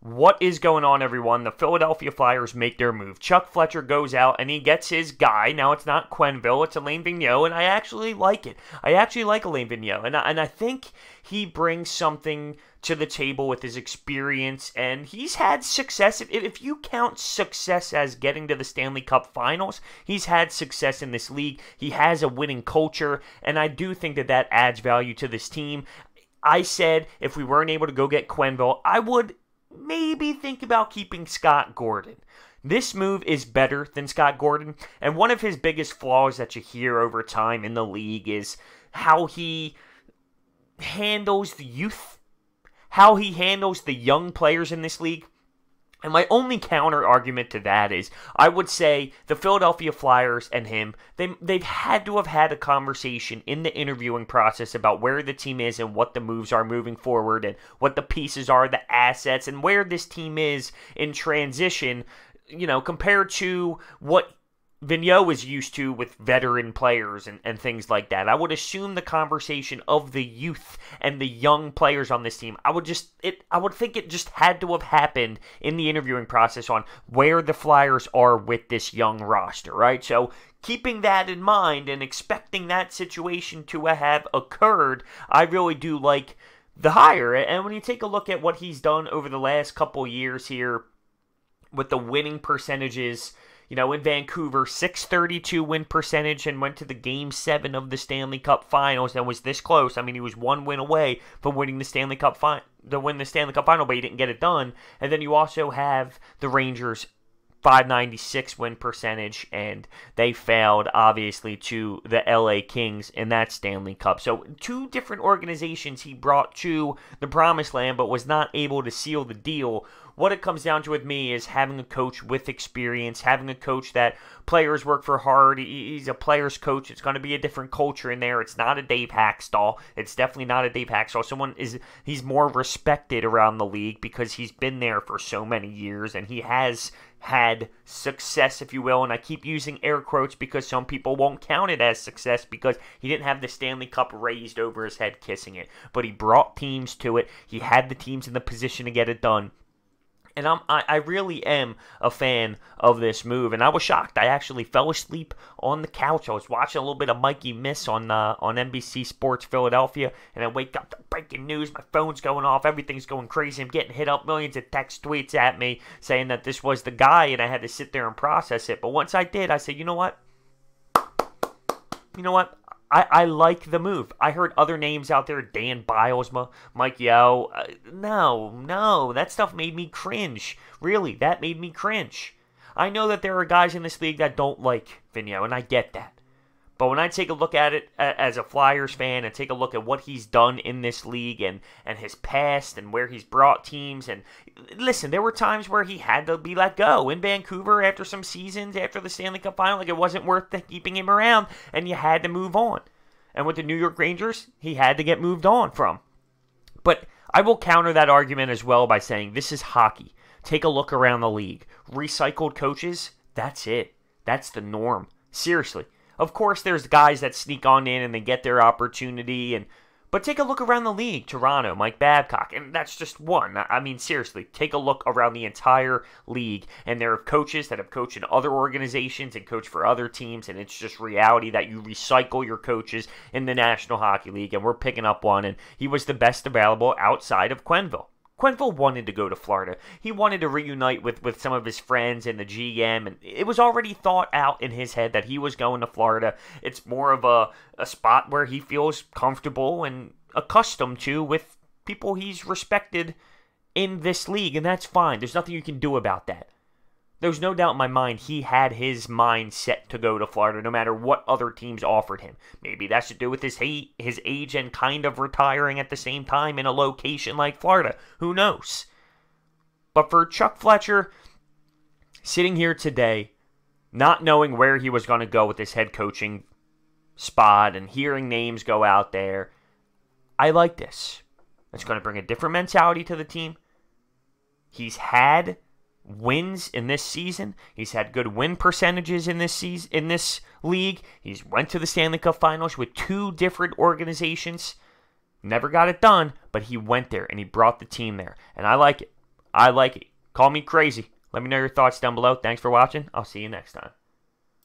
What is going on, everyone? The Philadelphia Flyers make their move. Chuck Fletcher goes out and he gets his guy. Now, it's not Quenneville, it's Alain Vigneault, and I actually like it. I actually like Alain Vigneault, and I think he brings something to the table with his experience, and he's had success. If you count success as getting to the Stanley Cup Finals, he's had success in this league. He has a winning culture, and I do think that that adds value to this team. I said if we weren't able to go get Quenneville, I would maybe think about keeping Scott Gordon. This move is better than Scott Gordon, and one of his biggest flaws that you hear over time in the league is how he handles the youth, how he handles the young players in this league. And my only counter argument to that is, I would say the Philadelphia Flyers and him, they've had to have had a conversation in the interviewing process about where the team is and what the moves are moving forward and what the pieces are, the assets, and where this team is in transition, compared to what Vigneault is used to with veteran players and things like that. I would assume the conversation of the youth and the young players on this team, I would think it just had to have happened in the interviewing process on where the Flyers are with this young roster, right? So keeping that in mind and expecting that situation to have occurred, I really do like the hire. And when you take a look at what he's done over the last couple years here with the winning percentages, in Vancouver, .632 win percentage, and went to the Game 7 of the Stanley Cup Finals and was this close. I mean, he was one win away from winning the Stanley Cup Final, but he didn't get it done. And then you also have the Rangers, .596 win percentage, and they failed, obviously, to the LA Kings in that Stanley Cup. So, two different organizations he brought to the Promised Land, but was not able to seal the deal. What it comes down to with me is having a coach with experience, having a coach that players work for hard. He's a player's coach. It's going to be a different culture in there. It's not a Dave Hakstol. It's definitely not a Dave Hakstol. He's more respected around the league because he's been there for so many years, and he has had success, if you will, and I keep using air quotes because some people won't count it as success because he didn't have the Stanley Cup raised over his head kissing it, but he brought teams to it. He had the teams in the position to get it done. And I really am a fan of this move, and I was shocked. I actually fell asleep on the couch. I was watching a little bit of Mikey Miss on NBC Sports Philadelphia, and I wake up to breaking news. My phone's going off. Everything's going crazy. I'm getting hit up, millions of text tweets at me saying that this was the guy, and I had to sit there and process it. But once I did, I said, you know what? I like the move. I heard other names out there, Dan Bilesma, Mike Yeo. No, that stuff made me cringe. Really, that made me cringe. I know that there are guys in this league that don't like Vigneault, and I get that. But when I take a look at it as a Flyers fan and take a look at what he's done in this league and his past and where he's brought teams, and listen, there were times where he had to be let go in Vancouver after some seasons, after the Stanley Cup Final, like it wasn't worth keeping him around, and you had to move on. And with the New York Rangers, he had to get moved on from. But I will counter that argument as well by saying this is hockey. Take a look around the league. Recycled coaches, that's it. That's the norm. Seriously. Of course, there's guys that sneak on in and they get their opportunity, but take a look around the league. Toronto, Mike Babcock, and that's just one. I mean, seriously, take a look around the entire league, and there are coaches that have coached in other organizations and coached for other teams, and it's just reality that you recycle your coaches in the National Hockey League, and we're picking up one, and he was the best available outside of Quenneville. Quenneville wanted to go to Florida. He wanted to reunite with some of his friends and the GM, and it was already thought out in his head that he was going to Florida. It's more of a spot where he feels comfortable and accustomed to with people he's respected in this league, and that's fine. There's nothing you can do about that. There's no doubt in my mind he had his mind set to go to Florida no matter what other teams offered him. Maybe that's to do with his age and kind of retiring at the same time in a location like Florida. Who knows? But for Chuck Fletcher, sitting here today, not knowing where he was going to go with this head coaching spot and hearing names go out there, I like this. It's going to bring a different mentality to the team. He's had wins in this season. He's had good win percentages in this league. He's went to the Stanley Cup Finals with two different organizations. Never got it done, but he went there and he brought the team there. And I like it. I like it. Call me crazy. Let me know your thoughts down below. Thanks for watching. I'll see you next time.